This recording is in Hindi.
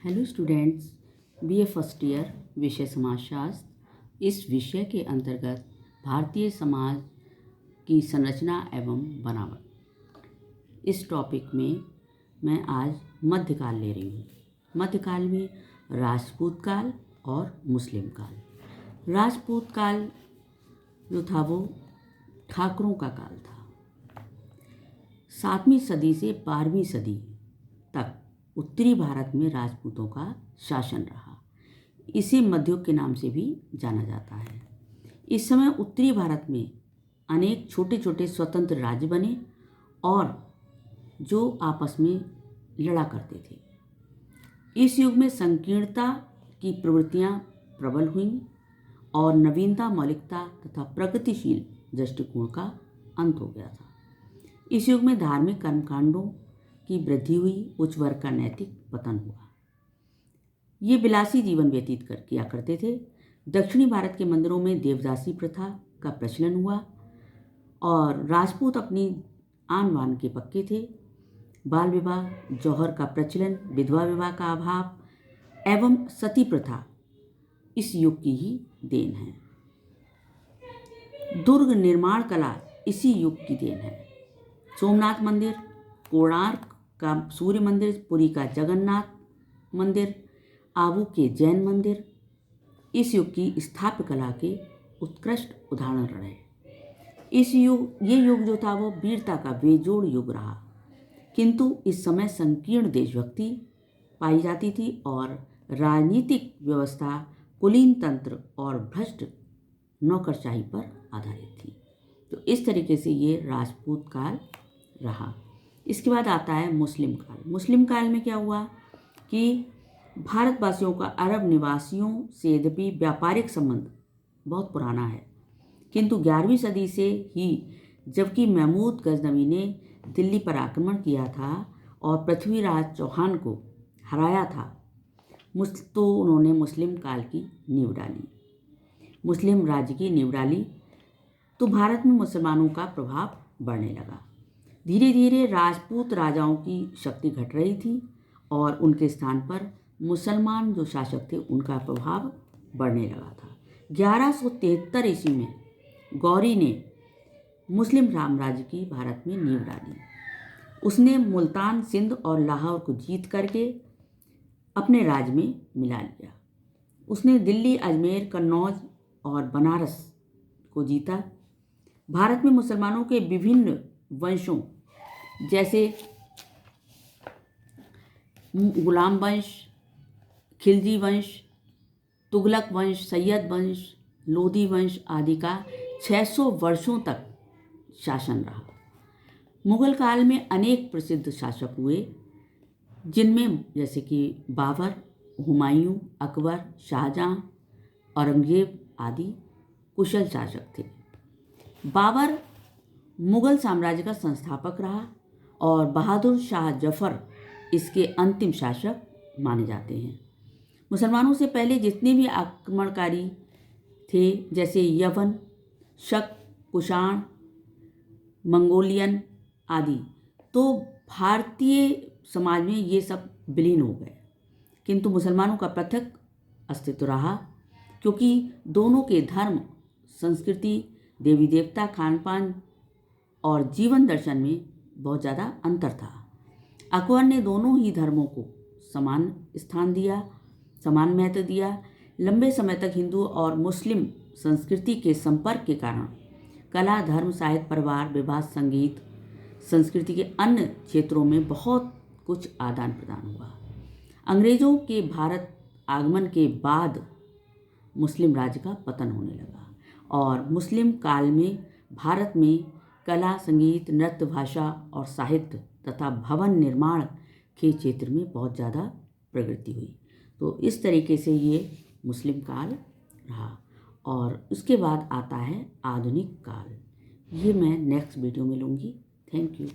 Hello students, BA first year विषय समाजशास्त्र। इस विषय के अंतर्गत भारतीय समाज की संरचना एवं बनावट, इस टॉपिक में मैं आज मध्यकाल ले रही हूँ। मध्यकाल में राजपूत काल और मुस्लिम काल। राजपूत काल जो था वो ठाकुरों का काल था। 7वीं सदी से 12वीं सदी तक उत्तरी भारत में राजपूतों का शासन रहा। इसे मध्ययुग के नाम से भी जाना जाता है। इस समय उत्तरी भारत में अनेक छोटे छोटे स्वतंत्र राज्य बने और जो आपस में लड़ा करते थे। इस युग में संकीर्णता की प्रवृत्तियां प्रबल हुईं और नवीनता, मौलिकता तथा प्रगतिशील दृष्टिकोण का अंत हो गया था। इस युग में धार्मिक कर्मकांडों की वृद्धि हुई, उच्च वर्ग का नैतिक पतन हुआ। ये विलासी जीवन व्यतीत किया करते थे। दक्षिणी भारत के मंदिरों में देवदासी प्रथा का प्रचलन हुआ और राजपूत अपनी आन बान के पक्के थे। बाल विवाह, जौहर का प्रचलन, विधवा विवाह का अभाव एवं सती प्रथा इस युग की ही देन है। दुर्ग निर्माण कला इसी युग की देन है। सोमनाथ मंदिर, कोणार्क का सूर्य मंदिर, पुरी का जगन्नाथ मंदिर, आबू के जैन मंदिर इस युग की स्थापत्य कला के उत्कृष्ट उदाहरण रहे। ये युग जो था वो वीरता का बेजोड़ युग रहा, किंतु इस समय संकीर्ण देशभक्ति पाई जाती थी और राजनीतिक व्यवस्था कुलीन तंत्र और भ्रष्ट नौकरशाही पर आधारित थी। तो इस तरीके से ये राजपूत काल रहा। इसके बाद आता है मुस्लिम काल। मुस्लिम काल में क्या हुआ कि भारतवासियों का अरब निवासियों से यद्यपि व्यापारिक संबंध बहुत पुराना है, किंतु 11वीं सदी से ही जबकि महमूद गजनवी ने दिल्ली पर आक्रमण किया था और पृथ्वीराज चौहान को हराया था, तो उन्होंने मुस्लिम काल की नींव डाली, मुस्लिम राज्य की नींव डाली। तो भारत में मुसलमानों का प्रभाव बढ़ने लगा। धीरे धीरे राजपूत राजाओं की शक्ति घट रही थी और उनके स्थान पर मुसलमान जो शासक थे उनका प्रभाव बढ़ने लगा था। 1173 ईस्वी में गौरी ने मुस्लिम साम्राज्य की भारत में नींव डाली। उसने मुल्तान, सिंध और लाहौर को जीत करके अपने राज्य में मिला लिया। उसने दिल्ली, अजमेर, कन्नौज और बनारस को जीता। भारत में मुसलमानों के विभिन्न वंशों जैसे गुलाम वंश, खिलजी वंश, तुगलक वंश, सैयद वंश, लोधी वंश आदि का 600 वर्षों तक शासन रहा। मुगल काल में अनेक प्रसिद्ध शासक हुए, जिनमें जैसे कि बाबर, हुमायूं, अकबर, शाहजहां, औरंगजेब आदि कुशल शासक थे। बाबर मुगल साम्राज्य का संस्थापक रहा और बहादुर शाह जफर इसके अंतिम शासक माने जाते हैं। मुसलमानों से पहले जितने भी आक्रमणकारी थे जैसे यवन, शक, कुषाण, मंगोलियन आदि, तो भारतीय समाज में ये सब विलीन हो गए, किंतु मुसलमानों का पृथक अस्तित्व रहा, क्योंकि दोनों के धर्म, संस्कृति, देवी देवता, खान पान और जीवन दर्शन में बहुत ज़्यादा अंतर था। अकबर ने दोनों ही धर्मों को समान स्थान दिया, समान महत्व दिया। लंबे समय तक हिंदू और मुस्लिम संस्कृति के संपर्क के कारण कला, धर्म, साहित्य, परिवार, विवाह, संगीत, संस्कृति के अन्य क्षेत्रों में बहुत कुछ आदान प्रदान हुआ। अंग्रेज़ों के भारत आगमन के बाद मुस्लिम राज्य का पतन होने लगा और मुस्लिम काल में भारत में कला, संगीत, नृत्य, भाषा और साहित्य तथा भवन निर्माण के क्षेत्र में बहुत ज़्यादा प्रगति हुई। तो इस तरीके से ये मुस्लिम काल रहा और उसके बाद आता है आधुनिक काल। ये मैं नेक्स्ट वीडियो में लूँगी। Thank you.